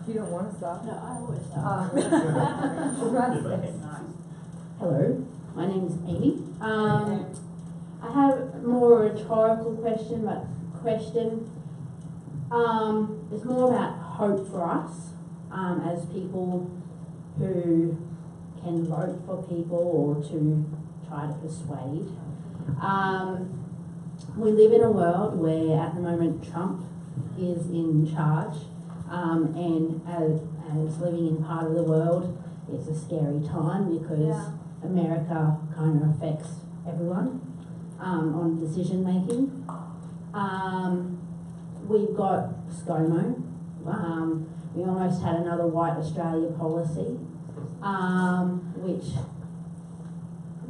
You don't want to start? No, I always start. Hello, my name is Amy. I have more a rhetorical question, it's more about hope for us as people who can vote for people or to try to persuade. We live in a world where at the moment Trump is in charge, and as living in part of the world, it's a scary time because America kind of affects everyone on decision making. We've got ScoMo. We almost had another White Australia policy, which,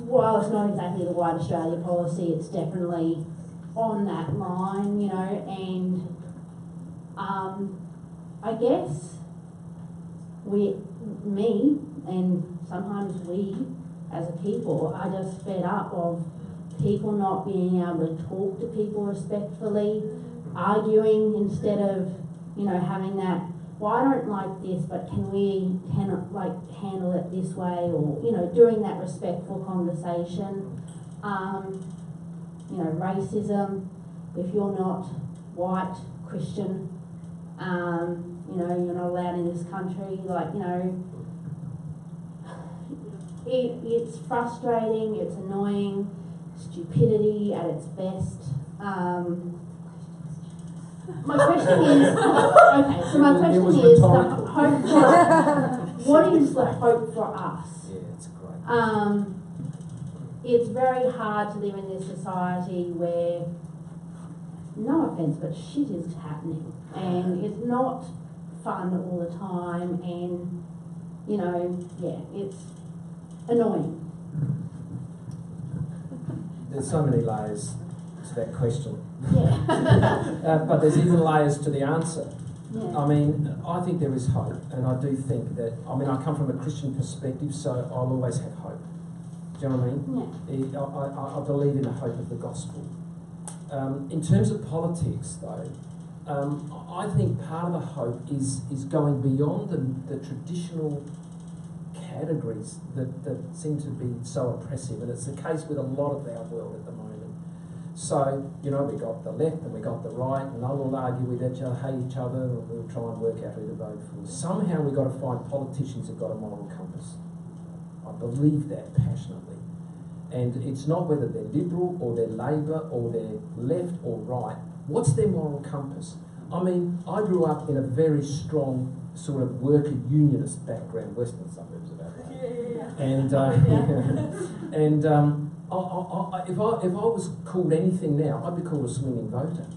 while it's not exactly the White Australia policy, it's definitely on that line, you know, and I guess me and sometimes we as a people are just fed up of people not being able to talk to people respectfully, arguing instead of, you know, having that, well, I don't like this, but can handle it this way, or, you know, doing that respectful conversation. You know, racism, if you're not white, Christian, you know, you're not allowed in this country, like, you know, it's frustrating, it's annoying, stupidity at its best. My question is, okay, so my question is, the hope for, what is the hope for us? Yeah, it's great. It's very hard to live in this society where, no offence, but shit is happening, and it's not fun all the time, and, you know, yeah, it's annoying. There's so many layers to that question. Yeah. But there's even layers to the answer. Yeah. I mean, I think there is hope, and I do think that, I mean, I come from a Christian perspective, so I'll always have hope. Do you know what I mean? Yeah. I believe in the hope of the gospel. In terms of politics, though, I think part of the hope is going beyond the traditional categories that seem to be so oppressive, and it's the case with a lot of our world at the moment. So, you know, we got the left and we got the right, and they'll all argue with each other, hate each other, and we'll try and work out who to vote for. Somehow we've got to find politicians who've got a moral compass. I believe that passionately. And it's not whether they're Liberal or they're Labor or they're left or right. What's their moral compass? I mean, I grew up in a very strong sort of worker unionist background, western suburbs about that. And if I was called anything now, I'd be called a swinging voter.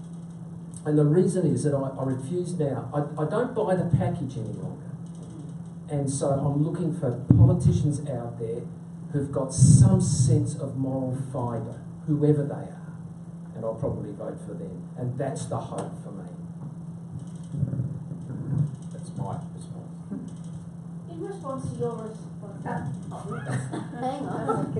And the reason is that I refuse now. I don't buy the package any longer. And so I'm looking for politicians out there who've got some sense of moral fibre, whoever they are. And I'll probably vote for them. And that's the hope for me. That's my response. In response to your response, hang on.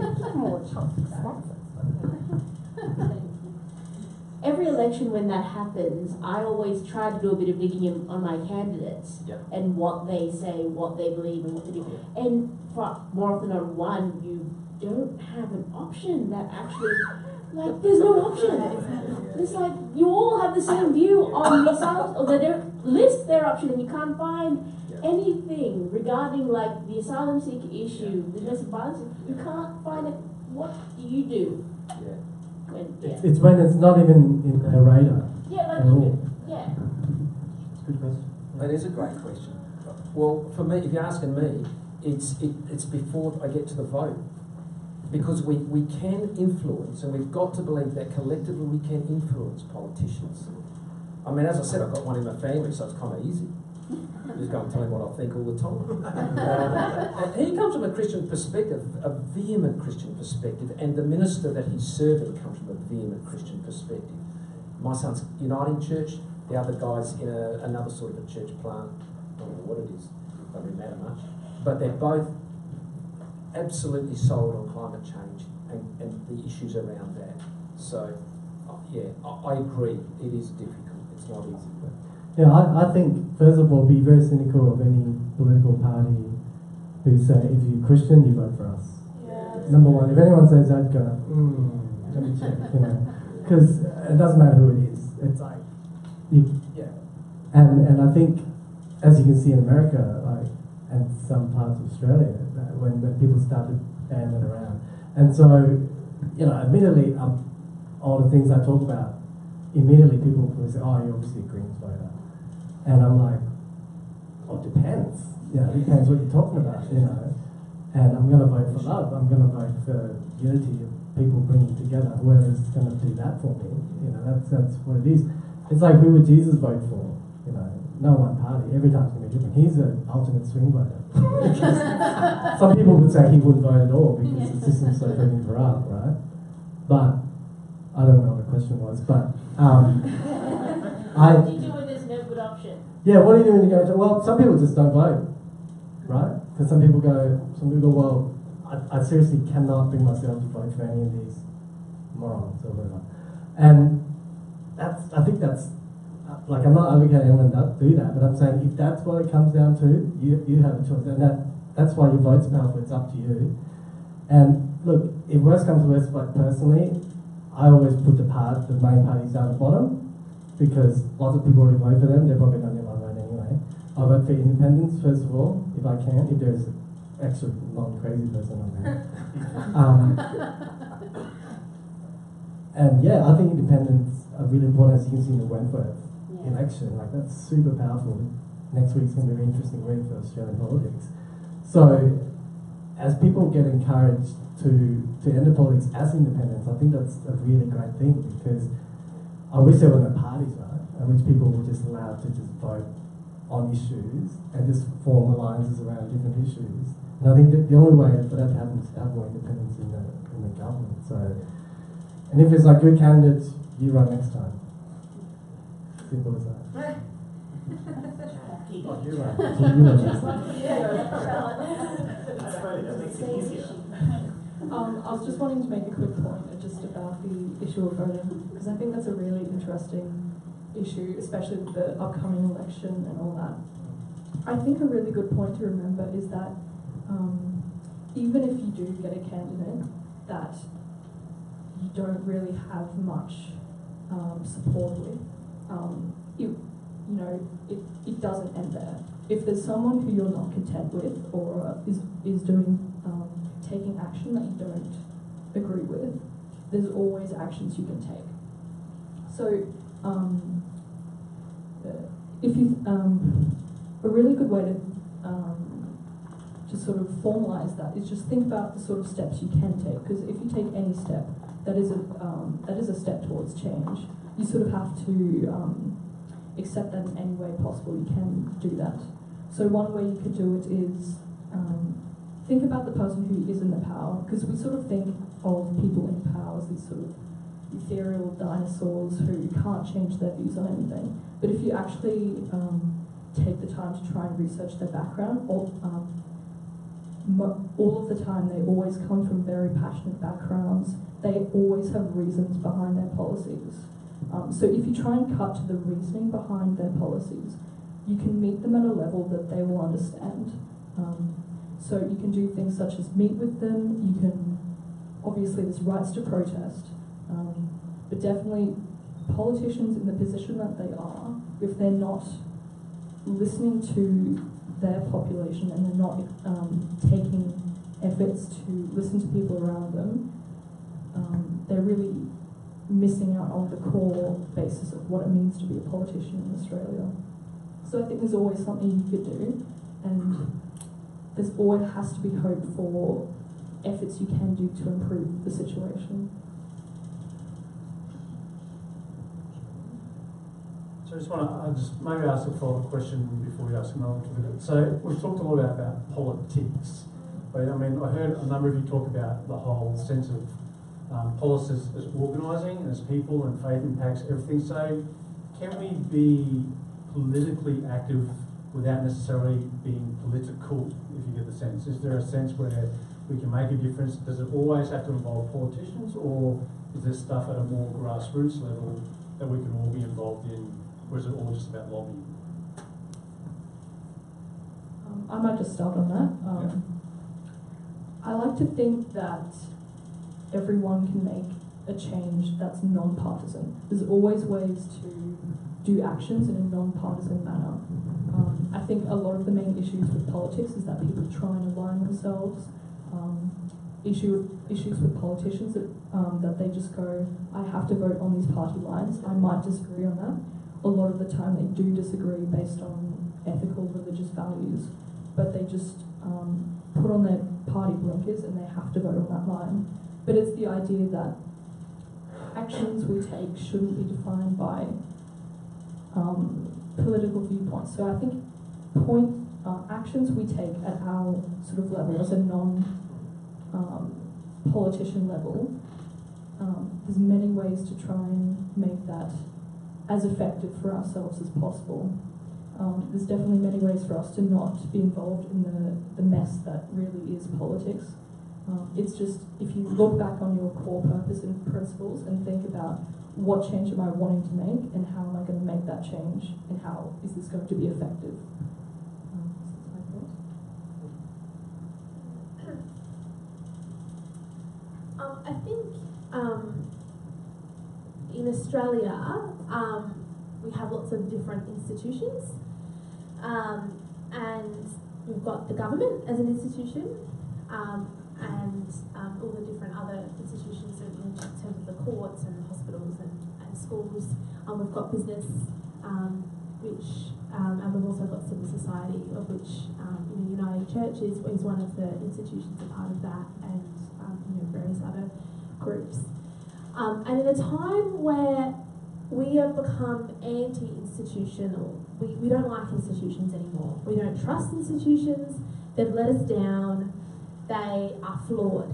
Every election when that happens, I always try to do a bit of digging on my candidates and what they say, what they believe, and what they do. And for more often than one, you don't have an option that actually, like, there's no option. It's like you all have the same view on the asylum, or they don't list their option, and you can't find anything regarding like the asylum seeker issue, the domestic violence. You can't find it. What do you do? It's when it's not even in their radar. Yeah, like It's a good question. That is a great question. Well, for me, if you're asking me, it's before I get to the vote. Because we can influence, and we've got to believe that collectively we can influence politicians. I mean, as I said, I've got one in my family, so it's kind of easy. Just go and tell him what I think all the time. And he comes from a Christian perspective, a vehement Christian perspective, and the minister that he's serving comes from a vehement Christian perspective. My son's Uniting Church, the other guy's in another sort of a church plant. I don't know what it is, doesn't really matter much. But they're both absolutely sold on climate change and the issues around that. So, yeah, I agree, it is difficult, it's not easy. But Yeah, I think, first of all, be very cynical of any political party who say, if you're Christian, you vote for us. Yeah. Number one, if anyone says that, go, let me check, you know. Because it doesn't matter who it is. It's like, yeah. And I think, as you can see in America, like, and some parts of Australia, that when people started banning it around. And so, you know, admittedly, all the things I talk about, immediately people will say, oh, you're obviously a Greens voter. And I'm like, well, it depends. You know, it depends what you're talking about, you know. And I'm going to vote for love. I'm going to vote for unity of people bringing together. Whoever's going to do that for me, you know, that's what it is. It's like, who would Jesus vote for? You know, no one party. Every time's going to be different. He's an alternate swing voter. Some people would say he wouldn't vote at all because the system's so freaking corrupt, right? But I don't know what the question was, but What do you do when there's no good option? Yeah, what are you doing to go to? Well, some people just don't vote, right? Because some people go, well, I seriously cannot bring myself to vote for any of these morons or whatever. And I think that's, like, I'm not advocating everyone do that, but I'm saying if that's what it comes down to, you have a choice. And that's why your vote's powerful, it's up to you. And look, if worse comes to worse, like personally, I always put the main parties down the bottom, because lots of people already vote for them, they're probably not going to vote anyway. I vote for independents, first of all, if I can, if there's an extra non-crazy person on there. And yeah, I think independents are really important, as you can see in the Wentworth election. Like, that's super powerful. Next week's going to be a very interesting week for Australian politics. So, as people get encouraged to enter politics as independents, I think that's a really great thing, because I wish there were no parties, right? I wish people were just allowed to just vote on issues and just form alliances around different issues. And I think that the only way for that to happen is to have more independence in the government. So, and if there's like good candidates, you run next time. Simple as that. Oh, you run. You run next time. I was just wanting to make a quick point just about the issue of voting, because I think that's a really interesting issue, especially with the upcoming election and all that. I think a really good point to remember is that even if you do get a candidate that you don't really have much support with, it doesn't end there. If there's someone who you're not content with, or is doing taking action that you don't agree with, there's always actions you can take. So, if you a really good way to sort of formalize that is just think about the sort of steps you can take. Because if you take any step, that is a step towards change. You sort of have to accept that in any way possible you can do that. So one way you could do it is think about the person who is in the power, because we sort of think of people in power as these sort of ethereal dinosaurs who can't change their views on anything. But if you actually take the time to try and research their background, all of the time they always come from very passionate backgrounds. They always have reasons behind their policies. So if you try and cut to the reasoning behind their policies, you can meet them at a level that they will understand. So you can do things such as meet with them. You can, obviously there's rights to protest, but definitely politicians in the position that they are, if they're not listening to their population and they're not taking efforts to listen to people around them, they're really missing out on the core basis of what it means to be a politician in Australia. So I think there's always something you could do, and there's always has to be hope for efforts you can do to improve the situation. So I just want to maybe ask a follow-up question before we ask another one. So we've talked a lot about politics, but I mean, I heard a number of you talk about the whole sense of politics as organising, as people, and faith impacts everything. So can we be politically active without necessarily being political, if you get the sense? Is there a sense where we can make a difference? Does it always have to involve politicians, or is there stuff at a more grassroots level that we can all be involved in Or is it all just about lobbying? I might just start on that. I like to think that everyone can make a change that's non-partisan. There's always ways to do actions in a non-partisan manner. I think a lot of the main issues with politics is that people try and align themselves. Issues with politicians that they just go, I have to vote on these party lines. I might disagree on that. A lot of the time they do disagree based on ethical, religious values, but they just put on their party blinkers and they have to vote on that line. But it's the idea that actions we take shouldn't be defined by political viewpoints. So I think actions we take at our sort of level as a non-politician level, there's many ways to try and make that as effective for ourselves as possible. There's definitely many ways for us to not be involved in the mess that really is politics. It's just, if you look back on your core purpose and principles and think about what change am I wanting to make and how am I going to make that change and how is this going to be effective. That's my thoughts. I think in Australia we have lots of different institutions, and we've got the government as an institution, and all the different other institutions in terms of the courts and hospitals and schools. We've got business, which and we've also got civil society, of which Uniting Church is one of the institutions, a part of that, and various other groups. And in a time where we have become anti-institutional, we don't like institutions anymore. We don't trust institutions. They've let us down. They are flawed.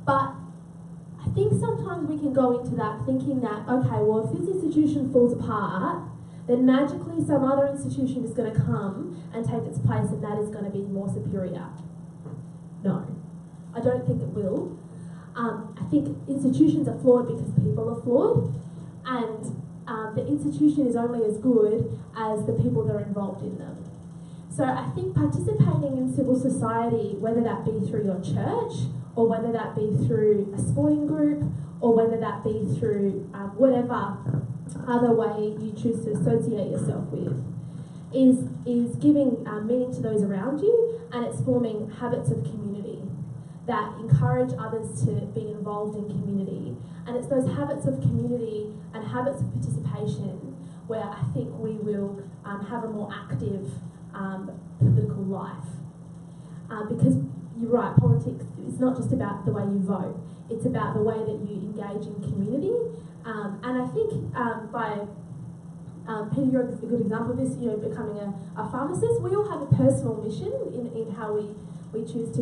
But I think sometimes we can go into that thinking that, okay, well, if this institution falls apart, then magically some other institution is going to come and take its place, and that is going to be more superior. No, I don't think it will. I think institutions are flawed because people are flawed, and the institution is only as good as the people that are involved in them. So I think participating in civil society, whether that be through your church, or whether that be through a sporting group, or whether that be through whatever other way you choose to associate yourself with, is giving meaning to those around you, and it's forming habits of community that encourage others to be involved in community. And it's those habits of community and habits of participation where I think we will have a more active political life. Because you're right, politics is not just about the way you vote, it's about the way that you engage in community. And I think Peter, you're a good example of this, becoming a pharmacist. We all have a personal mission in how we choose to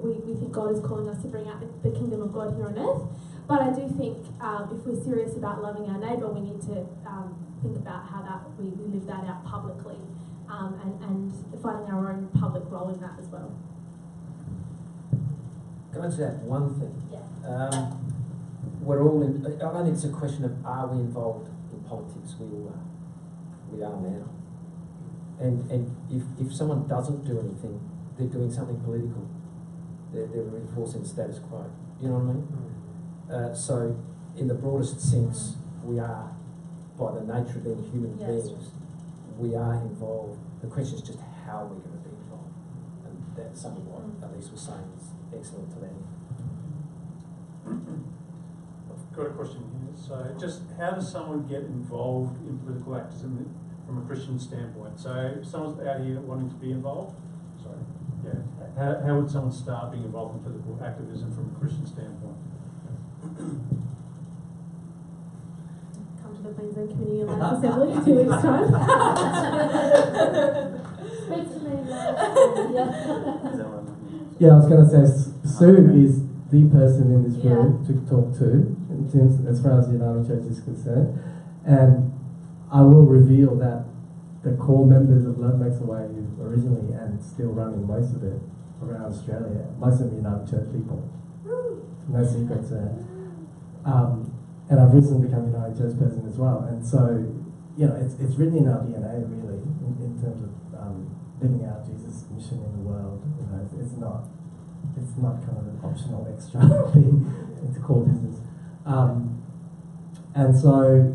we think God is calling us to bring out the kingdom of God here on earth. But I do think if we're serious about loving our neighbour, we need to think about how that we live that out publicly, and finding our own public role in that as well. Can I just add one thing? Yeah. We're all in, I don't think it's a question of are we involved in politics. We all are. We are now. And if someone doesn't do anything, they're doing something political. They're reinforcing the status quo. You know what I mean? So, in the broadest sense, we are, by the nature of being human beings, we are involved. The question is just how we're going to be involved. And that's something what Elise was saying is excellent to that. I've got a question here. So, just how does someone get involved in political activism from a Christian standpoint? So, if someone's out here wanting to be involved, how would someone start being involved in political activism from a Christian standpoint? Come to the Queensland Community and Life Assembly in 2 weeks' time. Speak to me, Yeah, I was going to say Sue is the person in this room to talk to, as far as the Uniting Church is concerned, and I will reveal that the core members of Love Makes a Way originally and still running most of it around Australia, most of the Uniting Church people. No secrets there. And I've recently become a Uniting Church person as well. And so you know, it's written in our DNA really in terms of living out Jesus' mission in the world. You know, it's not kind of an optional extra thing. It's core business. And so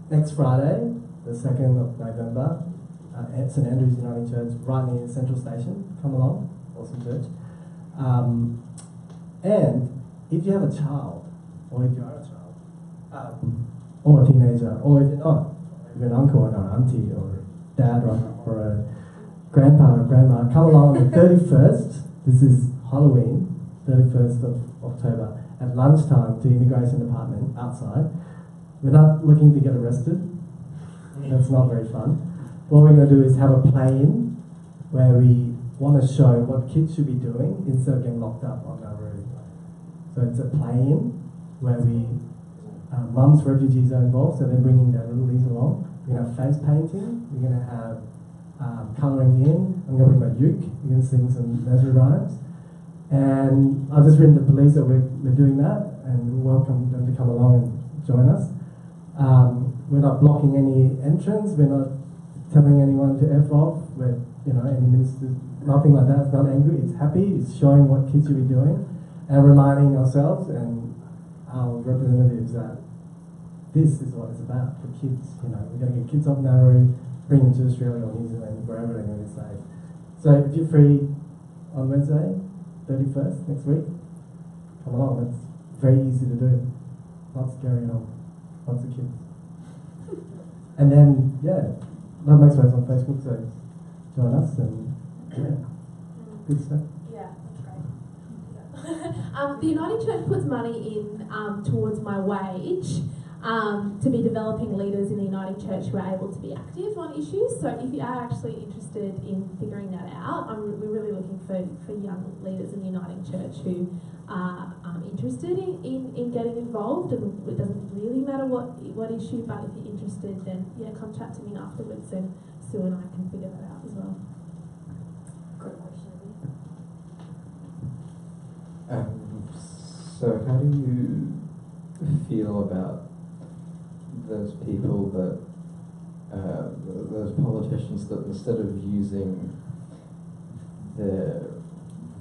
next Friday, the 2nd of November, at St Andrew's Uniting Church, right near Central Station. Come along, awesome church. And if you have a child, or if you are a child, or a teenager, or if you're not, if you're an uncle or an auntie, or a dad or a grandpa or grandma, come along on the 31st. This is Halloween, 31st of October, at lunchtime to the Immigration Department outside. We're not looking to get arrested. That's not very fun. What we're going to do is have a play-in where we want to show what kids should be doing instead of getting locked up on our road. So it's a play-in where mums, refugees are involved, so they're bringing their little leaves along. We're going to have face painting. We're going to have colouring in. I'm going to bring my uke. We're going to sing some nursery rhymes. And I've just written to police that we're doing that, and we welcome them to come along and join us. We're not blocking any entrance. We're not telling anyone to F off. We're, you know, any ministers, nothing like that. It's not angry. It's happy. It's showing what kids should be doing, and reminding ourselves and our representatives that this is what it's about for kids. You know, we're going to get kids off Nauru, bring them to Australia or New Zealand, wherever they're going to stay. So if you're free on Wednesday, 31st, next week, come along. It's very easy to do. Not scary at all. Lots of kids. And then, yeah, Love Makes Waves on Facebook, so join us and, yeah, good stuff. Yeah, that's great. The Uniting Church puts money in towards my wage to be developing leaders in the Uniting Church who are able to be active on issues. So if you are actually interested in figuring that out, we're really looking for young leaders in the Uniting Church who are interested in getting involved, and it doesn't really matter what issue, but if you're interested, then yeah, come chat to me afterwards, and Sue and I can figure that out as well. Quick question. So how do you feel about those people that, those politicians that instead of using their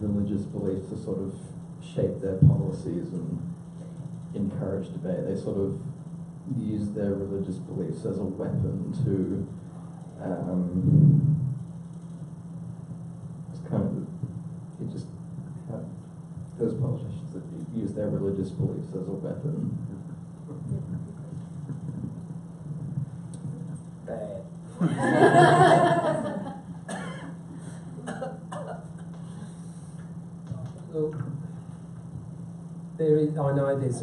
religious beliefs to sort of shape their policies and encourage debate, they sort of use their religious beliefs as a weapon to it's kind of, you just have those politicians that use their religious beliefs as a weapon. Bad. Look, I know there's a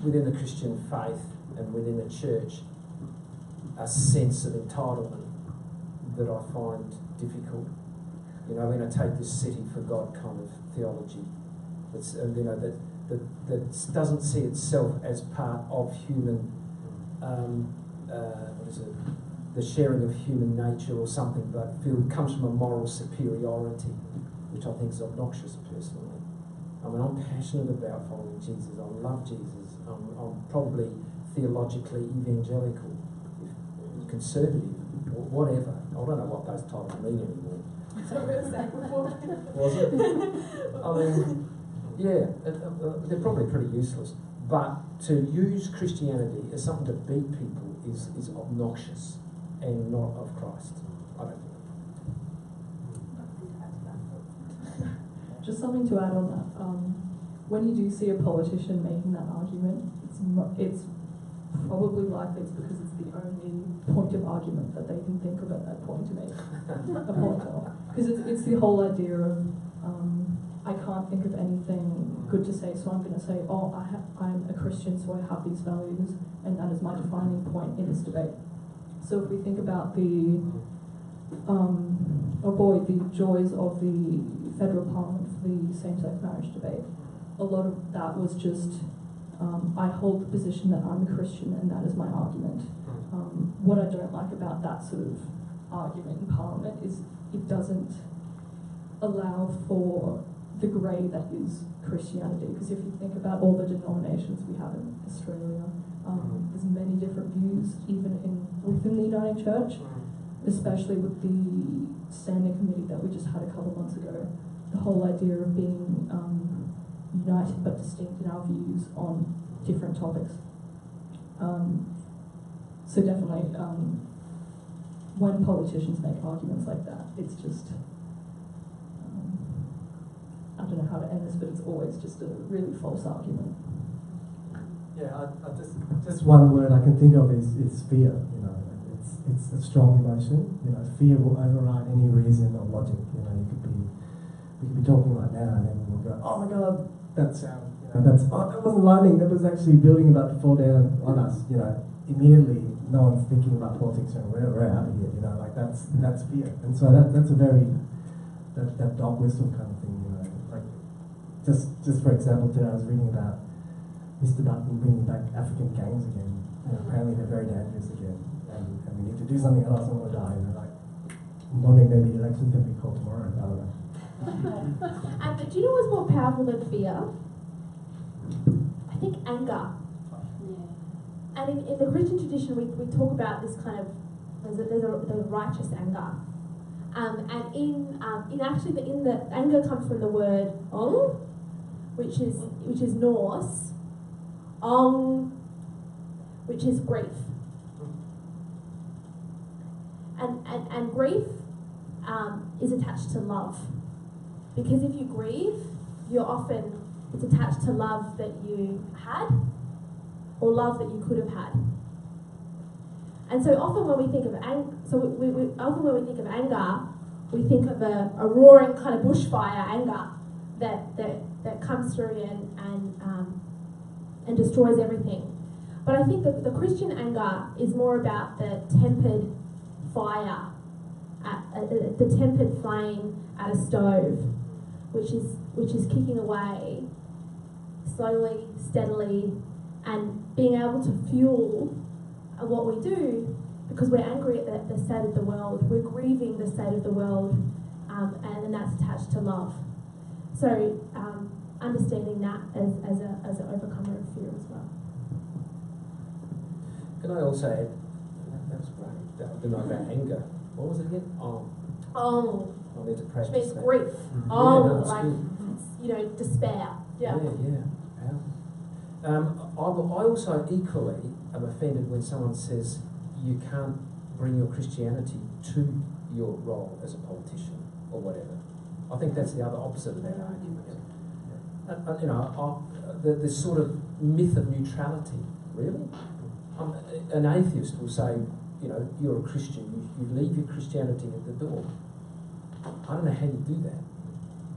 within the Christian faith and within the church a sense of entitlement that I find difficult. You know, we're going to take this city for God kind of theology. That's you know that doesn't see itself as part of human. What is it? The sharing of human nature or something, but comes from a moral superiority, which I think is obnoxious personally. I mean, I'm passionate about following Jesus. I love Jesus. I'm probably theologically evangelical, conservative, or whatever. I don't know what those titles mean anymore. Was it? I mean, yeah, they're probably pretty useless. But to use Christianity as something to beat people is obnoxious and not of Christ. I don't think. Just something to add on that. When you do see a politician making that argument, it's probably likely it's because it's the only point of argument that they can think of at that point to make a point of. Because it's the whole idea of I can't think of anything good to say, so I'm going to say, oh, I'm a Christian, so I have these values, and that is my defining point in this debate. So if we think about the joys of the federal parliament for the same-sex marriage debate, a lot of that was just, I hold the position that I'm a Christian and that is my argument. What I don't like about that sort of argument in Parliament is it doesn't allow for the grey that is Christianity. Because if you think about all the denominations we have in Australia, There's many different views, even within the Uniting Church, especially with the standing committee that we just had a couple months ago. The whole idea of being united but distinct in our views on different topics. So definitely, when politicians make arguments like that, it's just, I don't know how to end this, but it's always just a really false argument. Yeah, I just one word I can think of is fear. You know, it's a strong emotion. You know, fear will override any reason or logic. You know, we could be talking right now, and then we'll go, oh my God, that sound. You know, that wasn't lightning. That was actually a building about to fall down on us. You know, immediately no one's thinking about politics and we're out of here. You know, like that's fear, and so that's a very that dog whistle kind of thing. You know, like just for example, today I was reading about Mr. Dutton bringing back African gangs again. You know, apparently they're very dangerous again, and we need to do something, or else I'm going to die. And they're like, I'm wondering maybe the election's going to be called tomorrow. I don't know. And do you know what's more powerful than fear? I think anger. And in the Christian tradition, we talk about this kind of there's a righteous anger, and in the anger comes from the word ong, which is Norse. Ong, which is grief. And grief is attached to love. Because if you grieve, it's attached to love that you had or love that you could have had. And so often when we think of anger, we think of a roaring kind of bushfire anger that comes through and destroys everything. But I think that the Christian anger is more about the tempered fire, the tempered flame at a stove, which is kicking away slowly, steadily, and being able to fuel what we do because we're angry at the state of the world, we're grieving the state of the world, and that's attached to love. So understanding that as an overcomer of fear as well. Can I also add, that was great, the note about anger. What was it again? I need to practice which means that. grief. Despair. Yeah. I also equally am offended when someone says you can't bring your Christianity to your role as a politician or whatever. I think that's the other opposite of that argument. The sort of myth of neutrality, really? An atheist will say, you're a Christian, you leave your Christianity at the door. I don't know how you do that,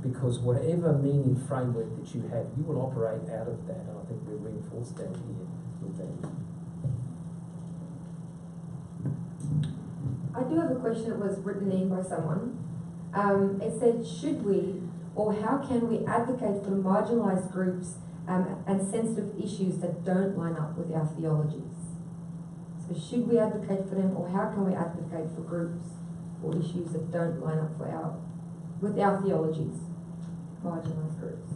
because whatever meaning framework that you have, you will operate out of that, and I think we've reinforced that here with that. I do have a question that was written in by someone. It said, should we, or how can we advocate for marginalised groups and sensitive issues that don't line up with our theologies? So should we advocate for them, or how can we advocate for groups or issues that don't line up with our theologies, marginalised groups?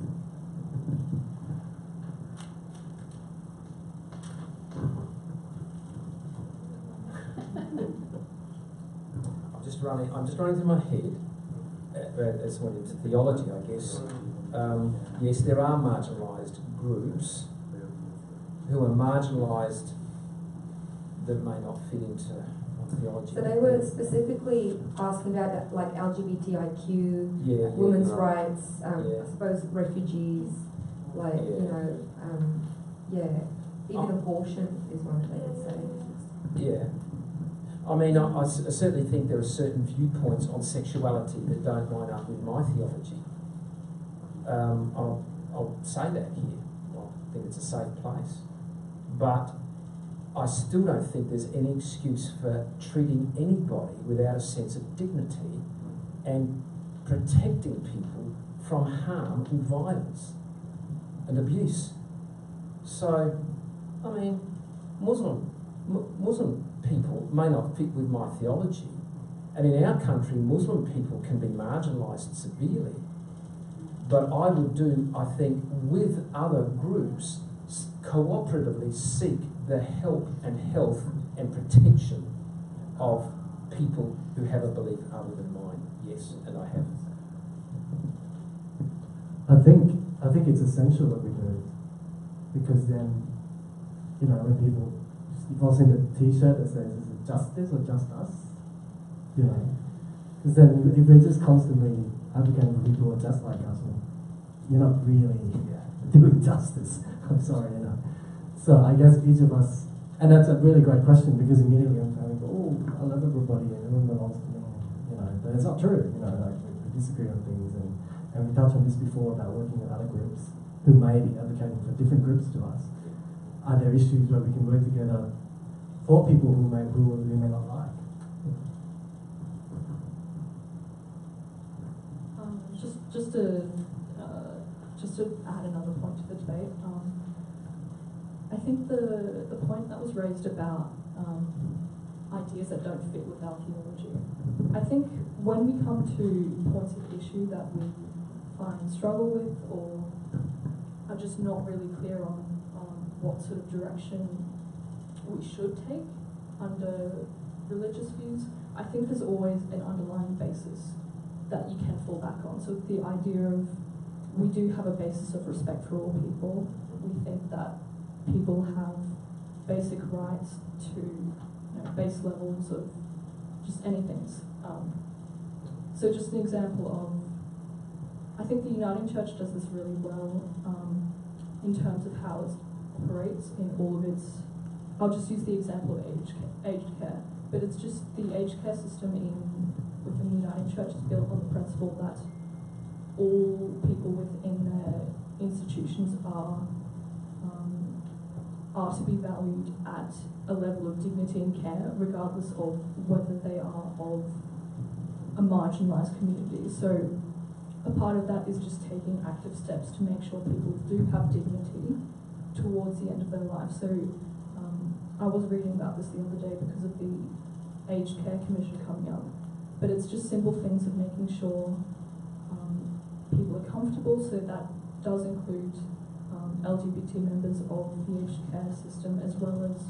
I'm just running through my head. As went into theology, I guess. Yes, there are marginalised groups who are marginalised that may not fit into theology. So they were specifically asking about like LGBTIQ, women's rights, I suppose refugees, even abortion is one that they would say. Yeah. I mean, I certainly think there are certain viewpoints on sexuality that don't line up with my theology. I'll say that here. I think it's a safe place. But I still don't think there's any excuse for treating anybody without a sense of dignity and protecting people from harm and violence and abuse. So, I mean, Muslim people may not fit with my theology, and in our country Muslim people can be marginalised severely, but I think with other groups cooperatively seek the help and health and protection of people who have a belief other than mine. Yes, and I have. I think it's essential that we do, because then, you know, when people, you've all seen the T-shirt that says, "Is it justice or just us?" You know, because then if we're just constantly advocating for people who are just like us, well, you're not really doing justice. I'm sorry, you know. So I guess each of us, and that's a really great question, because immediately I'm kind of go, oh, I love everybody and everyone belongs to me, you know. But it's not true, you know. Like we disagree on things, and we touched on this before about working with other groups who may be advocating for different groups to us. Are there issues where we can work together for people who may not like? Just to add another point to the debate, I think the point that was raised about ideas that don't fit with our theology. I think when we come to points of issue that we struggle with, or are just not really clear on what sort of direction we should take under religious views, I think there's always an underlying basis that you can fall back on. So the idea of, we do have a basis of respect for all people. We think that people have basic rights to, base levels of just anything. So just an example of, I think the Uniting Church does this really well in terms of how it operates in all of its, I'll just use the example of aged care, but it's just the aged care system within the Uniting Church is built on the principle that all people within their institutions are to be valued at a level of dignity and care, regardless of whether they are of a marginalised community. So a part of that is just taking active steps to make sure people do have dignity towards the end of their life. So I was reading about this the other day because of the Aged Care Commission coming up, but it's just simple things of making sure people are comfortable, so that does include LGBT members of the aged care system, as well as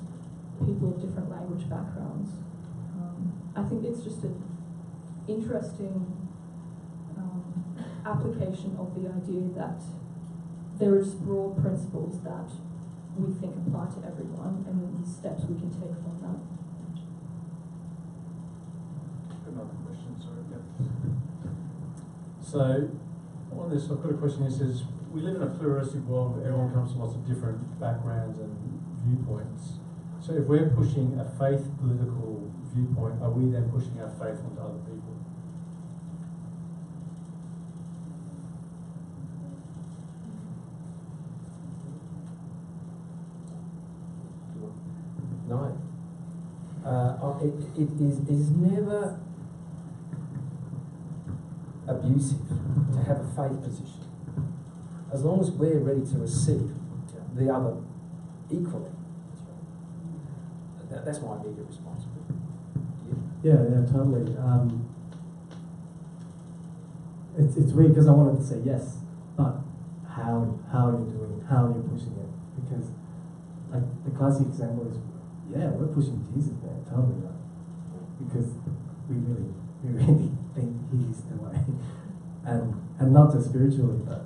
people of different language backgrounds. I think it's just an interesting application of the idea that there are just broad principles that we think apply to everyone, and then the steps we can take from that. Another question, sorry. So, on this, I've got a question here. It says, we live in a pluralistic world where everyone comes from lots of different backgrounds and viewpoints. So if we're pushing a faith political viewpoint, are we then pushing our faith onto other people? No. It is never abusive to have a faith position, as long as we're ready to receive the other equally. That's my immediate response. Yeah, totally. It's weird because I wanted to say yes, but how are you doing it? How are you pushing it? Because like the classic example is, yeah, we're pushing Jesus there, totally right. Because we really think he's the way, and not just spiritually, but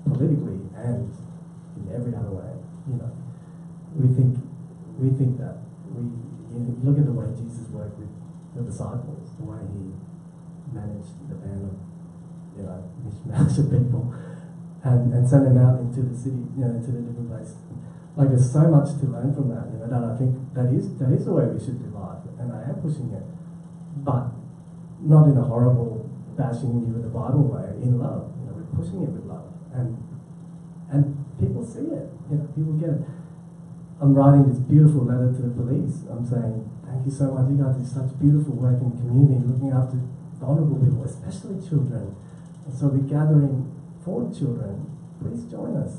politically and in every other way. We think that look at the way Jesus worked with the disciples, the way he managed the band of mishmash of people, and sent them out into the city, into the different places. Like there's so much to learn from that, that I think that is the way we should do life, and I am pushing it, but not in a horrible bashing you with the Bible way, in love. We're pushing it with love, and people see it. People get it. I'm writing this beautiful letter to the police. I'm saying, thank you so much. You guys do such beautiful work in the community, looking after vulnerable people, especially children. And so we're gathering for children. Please join us.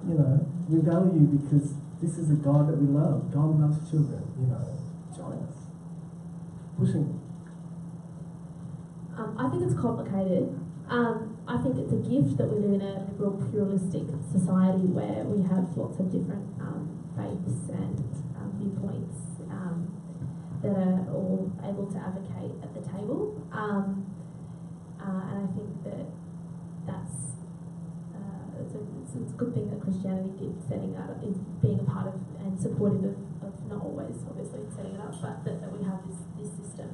We value you because this is a God that we love. God loves children. Join us. Pushing. I think it's complicated. I think it's a gift that we live in a liberal, pluralistic society where we have lots of different faiths and viewpoints that are all able to advocate at the table. And I think that it's a good thing that Christianity did setting out, is being a part of and supportive of not always obviously setting it up, but that we have this system.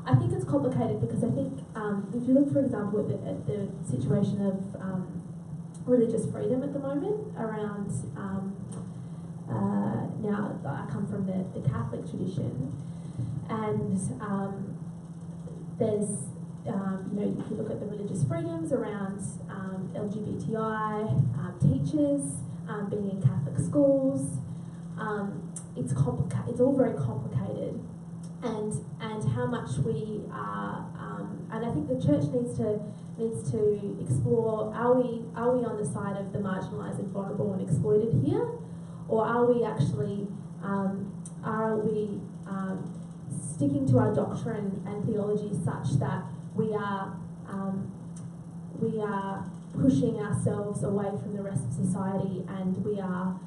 I think it's complicated because I think if you look, for example, at the situation of religious freedom at the moment around, now I come from the Catholic tradition, and there's, if you look at the religious freedoms around LGBTI teachers being in Catholic schools, it's all very complicated, and how much we are, and I think the church needs to explore: are we on the side of the marginalised and vulnerable and exploited here, or are we actually sticking to our doctrine and theology such that we are pushing ourselves away from the rest of society, and we are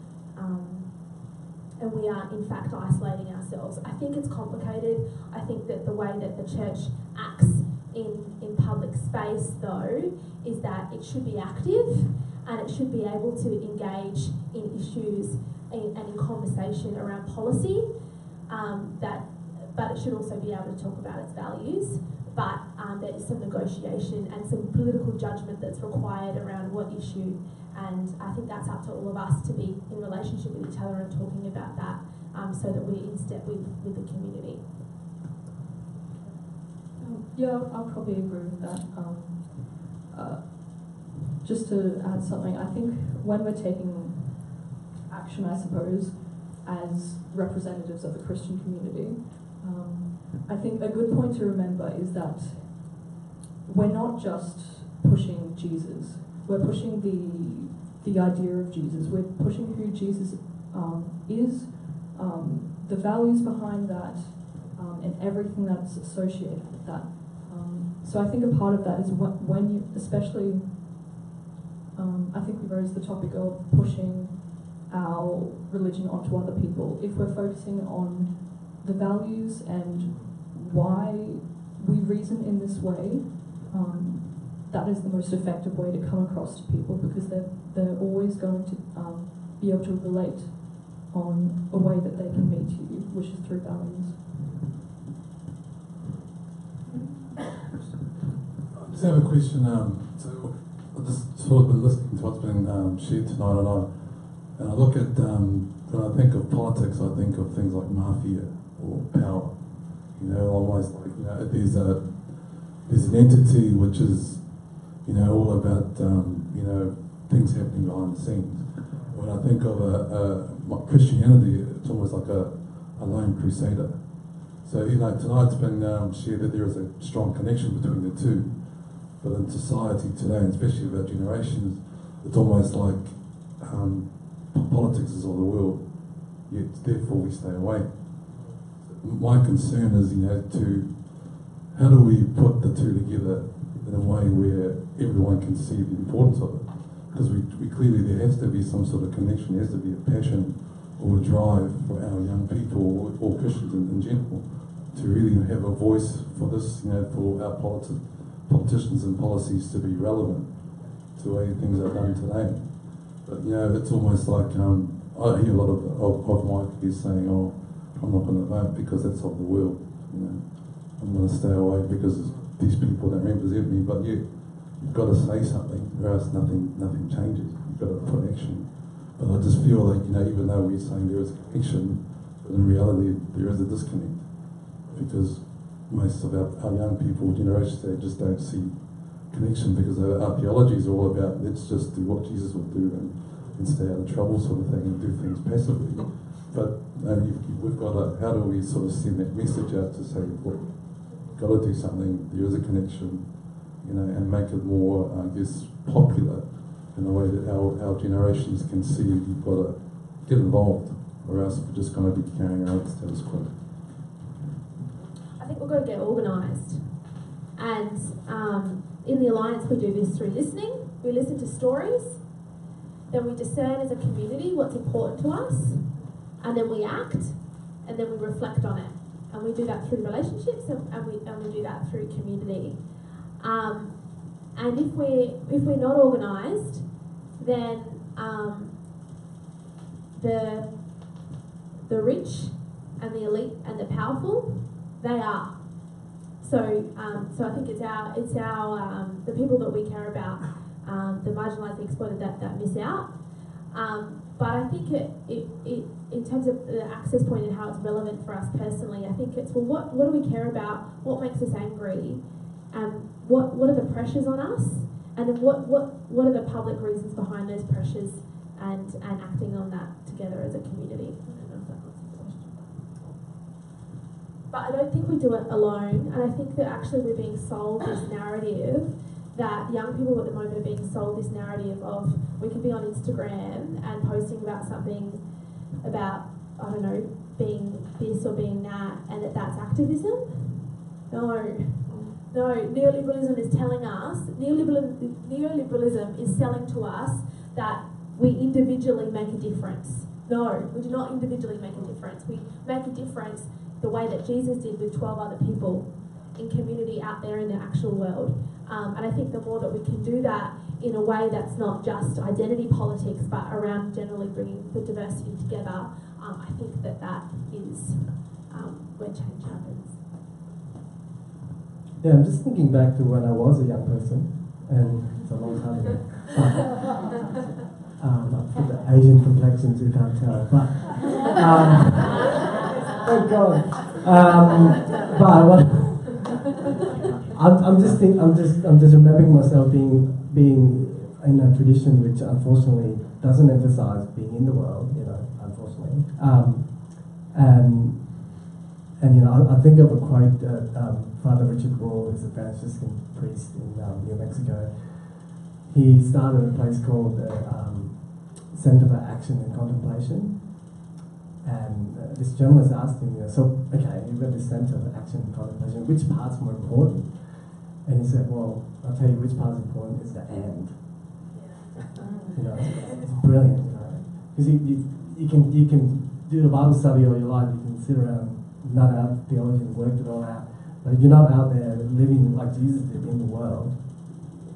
in fact isolating ourselves? I think it's complicated. I think that the way that the church acts in public space, though, is that it should be active and it should be able to engage in issues and in conversation around policy, but it should also be able to talk about its values. But there is some negotiation and some political judgment that's required around what issue, and I think that's up to all of us to be in relationship with each other and talking about that, so that we're in step with the community. Yeah, I'll probably agree with that. Just to add something, I think when we're taking action, I suppose, as representatives of the Christian community, I think a good point to remember is that we're not just pushing Jesus, we're pushing the idea of Jesus, we're pushing who Jesus is, the values behind that, and everything that's associated with that. So I think a part of that is when you, especially, I think we raised the topic of pushing our religion onto other people. If we're focusing on the values and why we reason in this way, that is the most effective way to come across to people, because they're always going to be able to relate on a way that they can meet you, which is through values. I just have a question. So I've just sort of been listening to what's been shared tonight, and I look at, when I think of politics, I think of things like mafia or power. Almost like, there's an entity which is, all about, things happening behind the scenes. When I think of Christianity, it's almost like a lone crusader. So, tonight's been shared that there is a strong connection between the two. But in society today, and especially with our generations, it's almost like politics is all the world, yet therefore we stay away. My concern is, how do we put the two together in a way where everyone can see the importance of it? Because we clearly, there has to be some sort of connection, there has to be a passion or a drive for our young people, or Christians in general, to really have a voice for this, for our politicians and policies to be relevant to the way things are done today. But, it's almost like, I hear a lot of my peers saying, oh, I'm not going to vote because that's of the world. I'm going to stay away because these people don't represent me. But you've got to say something, or else nothing changes. You've got to put action. But I just feel like, even though we're saying there is a connection, but in reality there is a disconnect, because most of our young people, generations, they just don't see connection, because our theology is all about let's just do what Jesus would do and stay out of trouble sort of thing and do things passively. But we've got to, how do we sort of send that message out to say, look, got to do something, there is a connection, and make it more, I guess, popular in a way that our generations can see you've got to get involved, or else we're just going to be carrying around the status quo. I think we've got to get organised. And in the Alliance, we do this through listening. We listen to stories. Then we discern as a community what's important to us. and then we act, and then we reflect on it. And we do that through relationships, and we do that through community. And if we're not organised, then the rich and the elite and the powerful, they are. So I think it's our the people that we care about, the marginalised, the exploited, that miss out. But I think it in terms of the access point and how it's relevant for us personally, I think it's, well, what do we care about? What makes us angry? What are the pressures on us? And then what are the public reasons behind those pressures, and acting on that together as a community? I don't know if that answers the question. But I don't think we do it alone, and I think that actually we're being sold this narrative, that young people at the moment are being sold this narrative of, we can be on Instagram and posting about something about, I don't know, being this or being that, and that's activism. No, neoliberalism is telling us, neoliberalism is selling to us that we individually make a difference. No, we do not individually make a difference. We make a difference the way that Jesus did with 12 other people in community out there in the actual world. And I think the more that we can do that in a way that's not just identity politics, but around generally bringing the diversity together, I think that is where change happens. Yeah, I'm just thinking back to when I was a young person, and it's a long time ago. I've got the Asian complexions, you can't tell, but thank God. But I'm just remembering myself being in a tradition which unfortunately doesn't emphasise being in the world, unfortunately. And I think of a quote that Father Richard Rohr, who's a Franciscan priest in New Mexico. He started a place called the Center for Action and Contemplation. And this journalist asked him, so, okay, you've got this Center for Action and Contemplation, which part's more important? And he said, well, I'll tell you which part's important is the end. It's brilliant, because you can do the Bible study all your life, you can sit around, nut out theology and work it all out, but if you're not out there living like Jesus did in the world,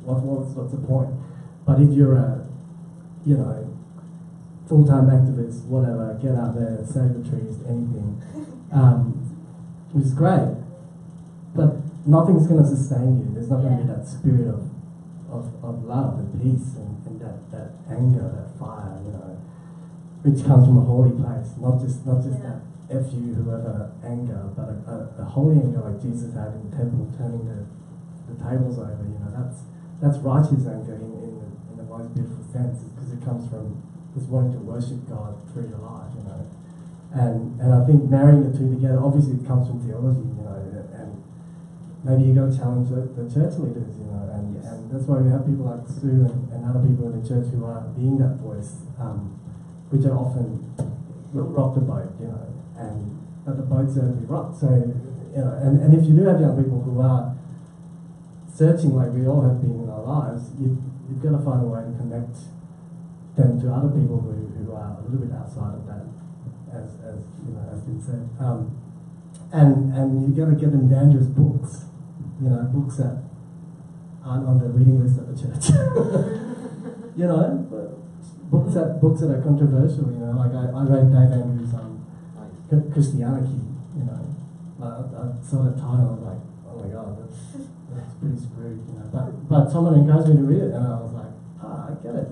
what's the point? But if you're a, full-time activist, whatever, get out there, save the trees, anything, which is great, but nothing's going to sustain you. There's not going to be that spirit of love and peace and that anger, that fire, which comes from a holy place, not just that F you whoever anger, but a holy anger like Jesus had in the temple, turning the tables over. That's righteous anger in the most beautiful sense, because it comes from just wanting to worship God through your life, And I think marrying the two together, obviously it comes from theology, and maybe you got to challenge the church leaders, and that's why we have people like Sue and other people in the church who are being that voice, which are often rock the boat, but the boat's certainly rocked. So, and if you do have young people who are searching like we all have been in our lives, you've got to find a way to connect them to other people who are a little bit outside of that, as been said. And you've got to get them dangerous books, books that aren't on the reading list at the church. Books that are controversial. Like I read Dave Andrews' Christianity. I saw the title, I was like, oh my God, that's pretty screwed. But someone encouraged me to read it, and I was like, I get it.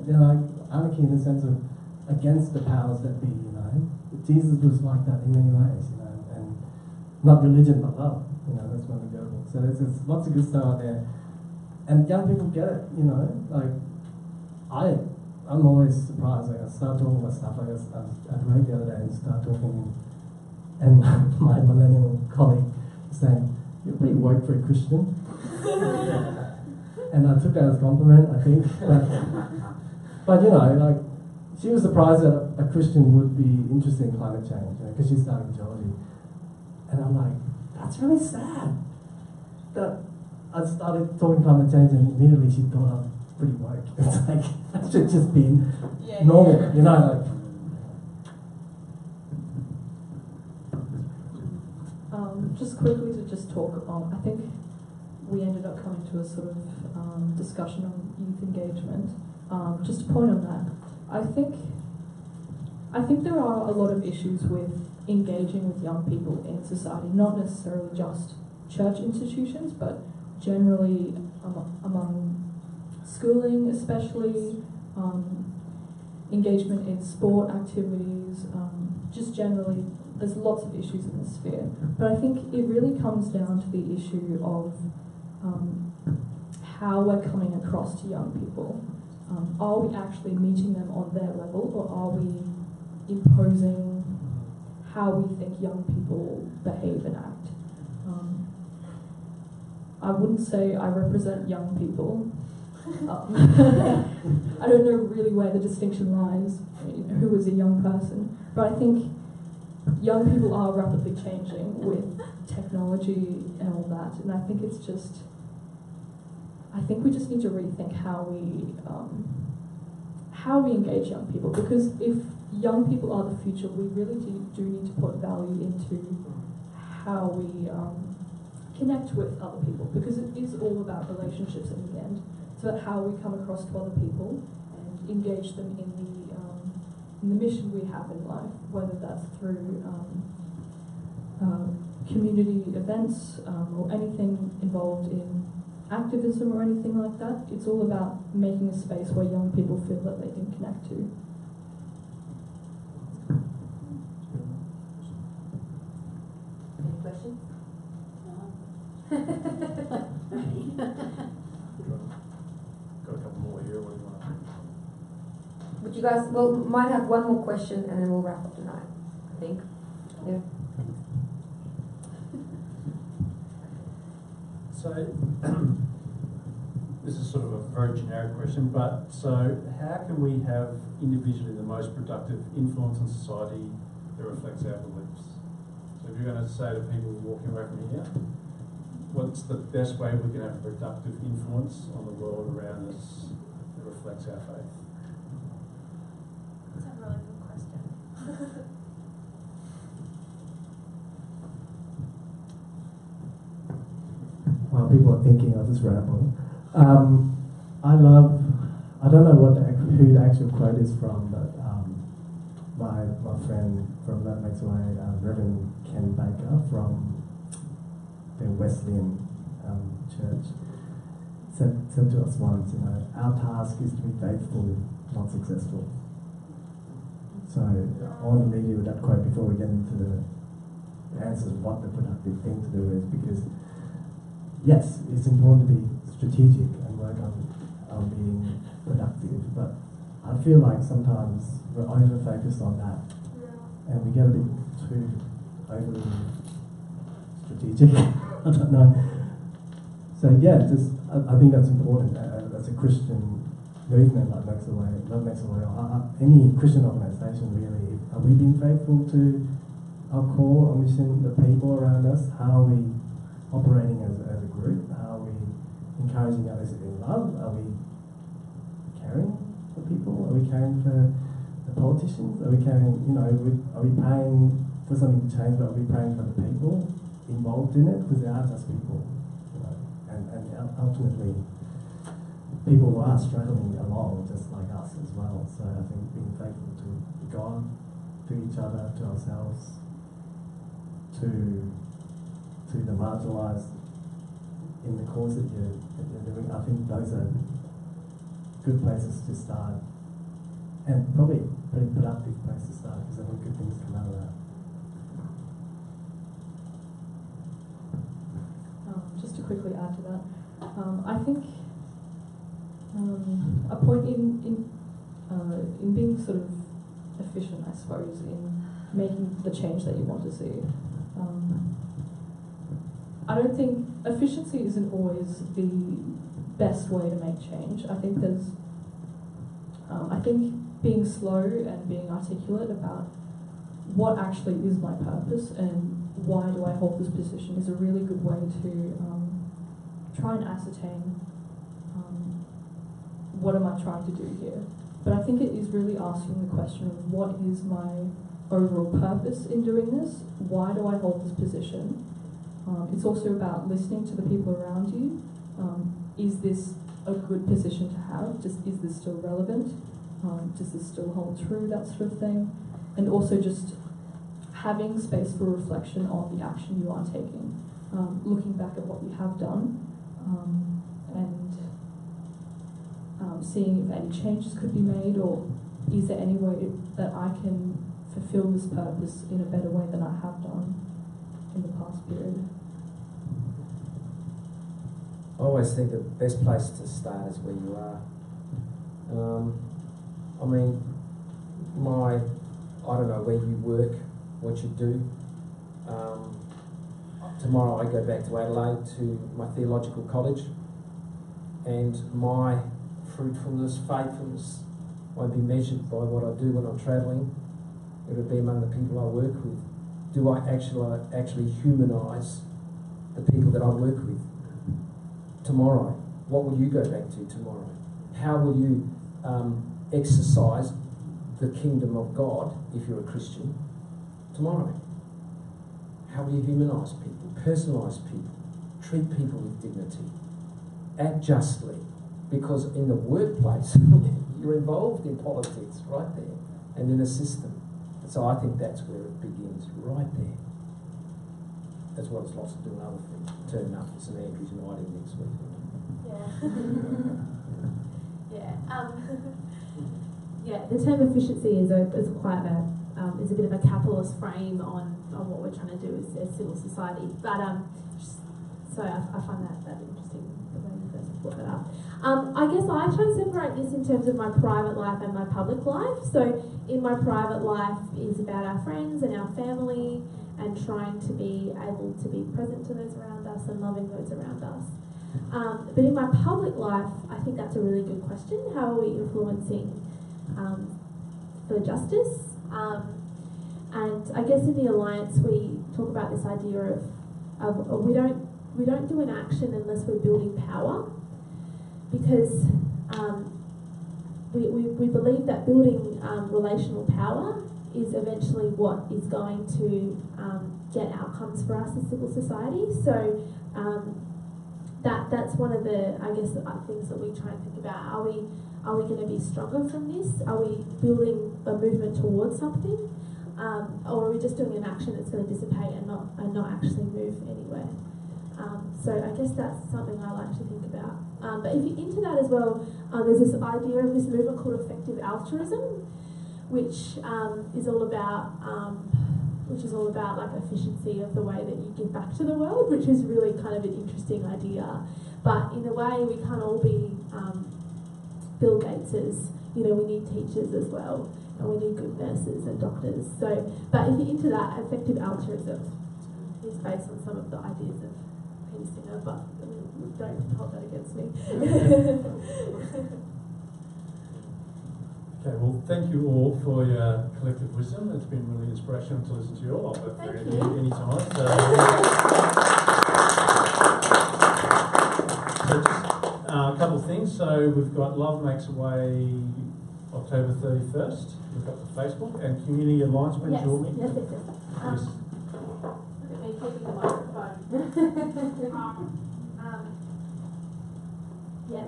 Anarchy in the sense of against the powers that be. Jesus was like that in many ways. And not religion but love. That's one of the goals. So there's lots of good stuff out there, and young people get it. I'm always surprised. I start talking about stuff like this. I was at work the other day and start talking, and my millennial colleague was saying, "You're pretty woke for a Christian," and I took that as a compliment, I think. But she was surprised that a Christian would be interested in climate change, because she's studying geology, and I'm like, that's really sad. That I started talking climate change, and immediately she thought I was pretty woke. It's like, that should just be normal, just quickly to just talk on, I think we ended up coming to a sort of discussion on youth engagement. Just a point on that. I think there are a lot of issues with engaging with young people in society, not necessarily just church institutions, but generally among schooling, especially engagement in sport activities, just generally. There's lots of issues in this sphere, but I think it really comes down to the issue of how we're coming across to young people. Are we actually meeting them on their level, or are we imposing how we think young people behave and act? I wouldn't say I represent young people. I don't know really where the distinction lies, who is a young person, but I think young people are rapidly changing with technology and all that, and I think it's just, I think we just need to rethink how we engage young people, because if young people are the future, we really do need to put value into how we connect with other people, because it is all about relationships in the end. It's about how we come across to other people and engage them in the mission we have in life, whether that's through community events or anything involved in activism or anything like that. It's all about making a space where young people feel that they can connect to. Any questions? Got a couple more here. What do you want to? Would you guys, well, might have one more question and then we'll wrap up tonight, I think. Yeah. So, this is sort of a very generic question, but so how can we have individually the most productive influence on society that reflects our beliefs? So if you're going to say to people walking away from here, what's the best way we can have a productive influence on the world around us that reflects our faith? That's a really good question. While people are thinking, I'll just ramble. I don't know who the actual quote is from, but my friend from That Makes a Way, Reverend Ken Baker from the Wesleyan Church, said to us once, our task is to be faithful, not successful. So I want to leave you with that quote before we get into the answers of what the productive thing to do is, because yes, it's important to be strategic and work on being productive, but I feel like sometimes we're over-focused on that, and we get a bit too overly strategic. I don't know. So yeah, I think that's important. As a Christian movement like Love Makes a Way, any Christian organisation really, are we being faithful to our core, our mission, the people around us? How are we operating as a group? How are we encouraging others in love? Are we caring for people? Are we caring for the politicians? Are we caring, are we praying for something to change, but are we praying for the people involved in it? Because they are just people, and ultimately people are struggling along just like us as well. So I think being faithful to God, to each other, to ourselves, to the marginalised in the cause that you're doing, I think those are good places to start, and probably a pretty productive place to start, because I think good things come out of that. Just to quickly add to that, I think a point in being sort of efficient, I suppose, in making the change that you want to see. I don't think efficiency isn't always the best way to make change. I think I think being slow and being articulate about what actually is my purpose and why do I hold this position is a really good way to try and ascertain what am I trying to do here. But I think it is really asking the question of what is my overall purpose in doing this? Why do I hold this position? It's also about listening to the people around you. Is this a good position to have? Is this still relevant? Does this still hold true? That sort of thing. And also just having space for reflection on the action you are taking. Looking back at what you have done and seeing if any changes could be made, or is there any way that I can fulfill this purpose in a better way than I have done in the past period. I always think the best place to start is where you are. I mean, I don't know where you work, what you do. Tomorrow I go back to Adelaide to my theological college, and my fruitfulness, faithfulness won't be measured by what I do when I'm travelling. It will be among the people I work with. Do I actually humanise the people that I work with? Tomorrow, what will you go back to tomorrow? How will you exercise the kingdom of God, if you're a Christian, tomorrow? How will you humanise people, personalise people, treat people with dignity, act justly? Because in the workplace, you're involved in politics right there and in a system. So I think that's where it begins, right there. As well as lots of doing other things. Turning up for St Andrew's Uniting next week. Yeah. The term efficiency is quite is a bit of a capitalist frame on what we're trying to do as civil society. But so I find that interesting the way you guys have brought that up. I guess I try and separate this in terms of my private life and my public life. So in my private life is about our friends and our family, and trying to be able to be present to those around us and loving those around us. But in my public life, I think that's a really good question. How are we influencing for justice? And I guess in the Alliance we talk about this idea of we don't do an action unless we're building power, because we believe that building relational power is eventually what is going to get outcomes for us as civil society. So that's one of the, I guess, things that we try and think about. Are we going to be stronger from this? Are we building a movement towards something, or are we just doing an action that's going to dissipate and not actually move anywhere? So I guess that's something I like to think about. But if you're into that as well, there's this idea of this movement called effective altruism, which is all about like efficiency of the way that you give back to the world, which is really kind of an interesting idea. But in a way, we can't all be Bill Gateses. We need teachers as well, and we need good nurses and doctors. So, but if you're into that, effective altruism is based on some of the ideas of Peter Singer, but don't hold that against me. Okay, well, thank you all for your collective wisdom. It's been really inspirational to listen to you all. I'll work for any time. So just a couple of things. So we've got Love Makes a Way October 31st. We've got the Facebook and Community Alliance. When do you want me? Yes. Look at me taking the microphone.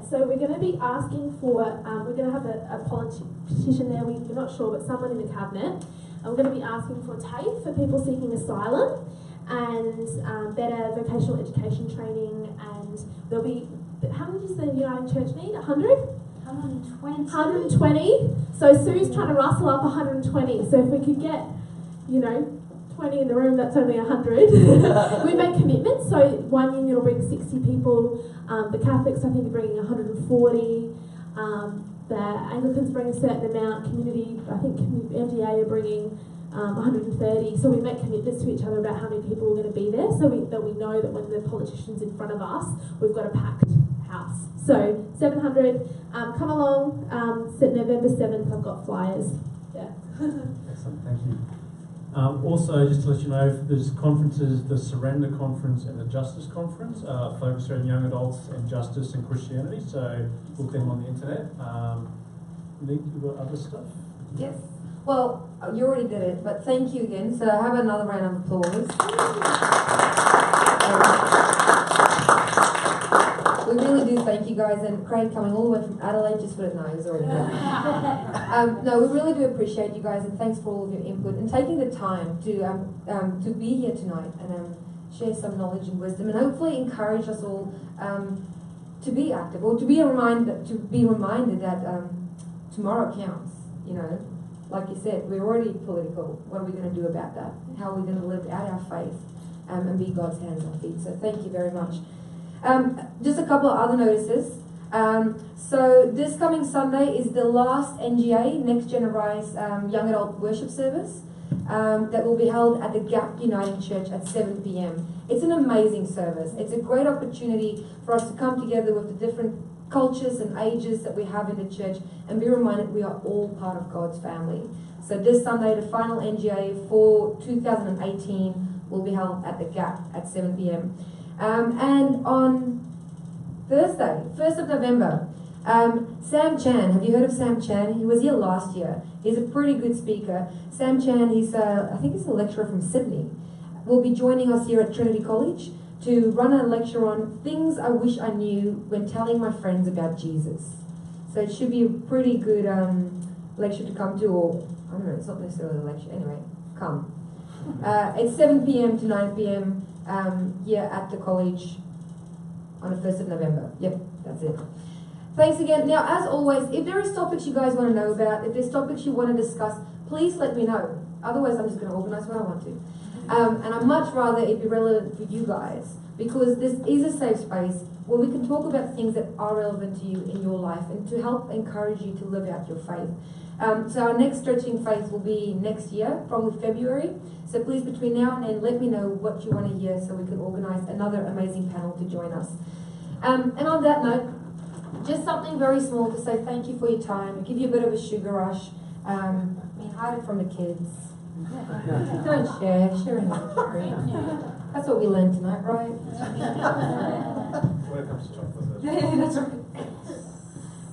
So we're going to be asking for, we're going to have a politician there, we're not sure, but someone in the cabinet, and we're going to be asking for TAFE for people seeking asylum, and better vocational education training, and there'll be, how many does the Uniting Church need? 100? 120. 120. So Sue's trying to rustle up 120, so if we could get, 20 in the room, that's only 100. We make commitments, so one union will bring 60 people, the Catholics I think are bringing 140, the Anglicans bring a certain amount, community, I think MDA are bringing 130, so we make commitments to each other about how many people are going to be there, so that we know that when the politician's in front of us, we've got a packed house. So 700, come along, November 7th, I've got flyers. Yeah. Excellent, thank you. Also, just to let you know, there's conferences, the Surrender Conference and the Justice Conference, focused around young adults and justice and Christianity, so look them on the internet. Nick, you got other stuff? Yes. Well, you already did it, but thank you again. So have another round of applause. We really do thank you guys, and Craig coming all the way from Adelaide just for the nose already. No, we really do appreciate you guys, and thanks for all of your input and taking the time to be here tonight and share some knowledge and wisdom, and hopefully encourage us all to be active, or to be reminded that tomorrow counts. You know, like you said, we're already political. What are we going to do about that? How are we going to live out our faith and be God's hands and feet? So thank you very much. Just a couple of other notices. So this coming Sunday is the last NGA, Next Gen Arise Young Adult Worship Service that will be held at the Gap Uniting Church at 7 p.m. It's an amazing service. It's a great opportunity for us to come together with the different cultures and ages that we have in the church and be reminded we are all part of God's family. So this Sunday, the final NGA for 2018 will be held at the Gap at 7 p.m. And on Thursday, 1st of November, Sam Chan, have you heard of Sam Chan? He was here last year. He's a pretty good speaker. Sam Chan, I think he's a lecturer from Sydney, will be joining us here at Trinity College to run a lecture on things I wish I knew when telling my friends about Jesus. So it should be a pretty good lecture to come to, or I don't know, it's not necessarily a lecture. Anyway, come. It's 7 p.m. to 9 p.m. Here at the college on the 1st of November. Yep, that's it. Thanks again. Now, as always, if there is topics you guys want to know about, if there's topics you want to discuss, please let me know. Otherwise, I'm just going to organise what I want to. And I'd much rather it be relevant for you guys, because this is a safe space where we can talk about things that are relevant to you in your life and to help encourage you to live out your faith. So our next Stretching Faith will be next year, probably February. So please, between now and then, let me know what you want to hear so we can organise another amazing panel to join us. And on that note, just something very small to say thank you for your time, give you a bit of a sugar rush. Hide it from the kids. Don't share, sharing is caring. That's what we learned tonight, right? When it comes to chocolate. That's right.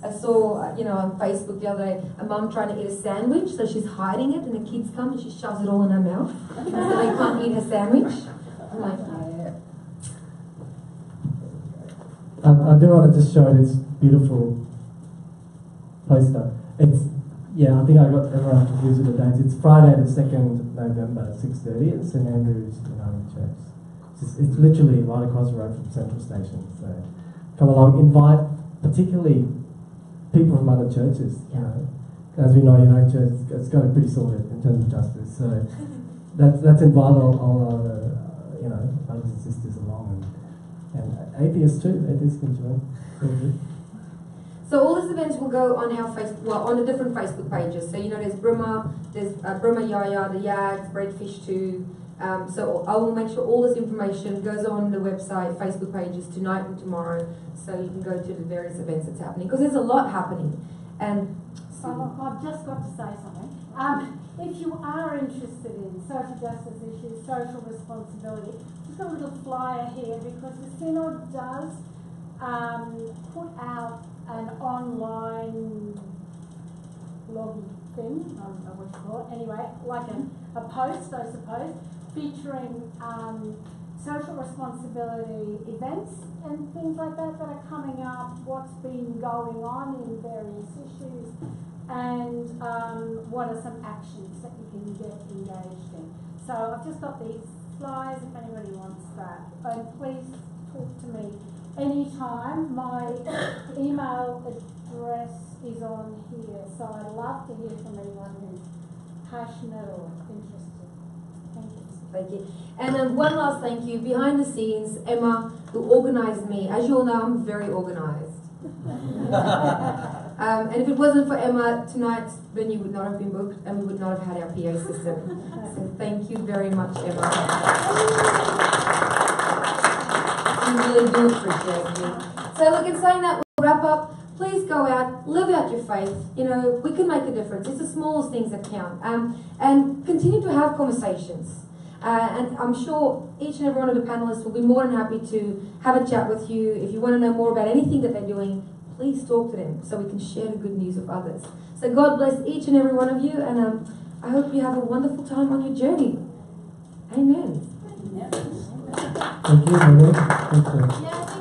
I saw, on Facebook the other day, a mum trying to eat a sandwich, so she's hiding it, and the kids come and she shoves it all in her mouth, so they can't eat her sandwich. I'm like, yeah. I do want to just show this beautiful poster. I think I got everyone confused with the dates. It's Friday the 2nd November, 6:30 at St Andrew's Uniting Church. It's literally right across the road from Central Station. So come along, invite particularly people from other churches. As we know, Uniting Church it's got it pretty sorted in terms of justice. So let's invite all other brothers and sisters along, and atheists too. Atheists can join. So all these events will go on our on the different Facebook pages. So there's Bruma Yaya, the Yags, Breadfish too. So I will make sure all this information goes on the website, Facebook pages tonight and tomorrow, so you can go to the various events that's happening, because there's a lot happening. And I've just got to say something. If you are interested in social justice issues, social responsibility, just got a little flyer here, because the Synod does put out an online blogging thing, I don't know what you call it, anyway, like a post, I suppose, featuring social responsibility events and things like that are coming up, what's been going on in various issues, and what are some actions that you can get engaged in. So I've just got these flyers if anybody wants that. And please talk to me anytime. My email address is on here, so I'd love to hear from anyone who's passionate or interested. Thank you. Thank you. And then one last thank you. Behind the scenes, Emma, who organised me. As you all know, I'm very organised. And if it wasn't for Emma, tonight's venue would not have been booked and we would not have had our PA system. So thank you very much, Emma. We really do appreciate you. So look, in saying that, we'll wrap up. Please go out, live out your faith. We can make a difference. It's the smallest things that count. And continue to have conversations. And I'm sure each and every one of the panelists will be more than happy to have a chat with you. If you want to know more about anything that they're doing, please talk to them so we can share the good news with others. So God bless each and every one of you, and I hope you have a wonderful time on your journey. Amen. Thank you, Monique. Thank you. Yeah.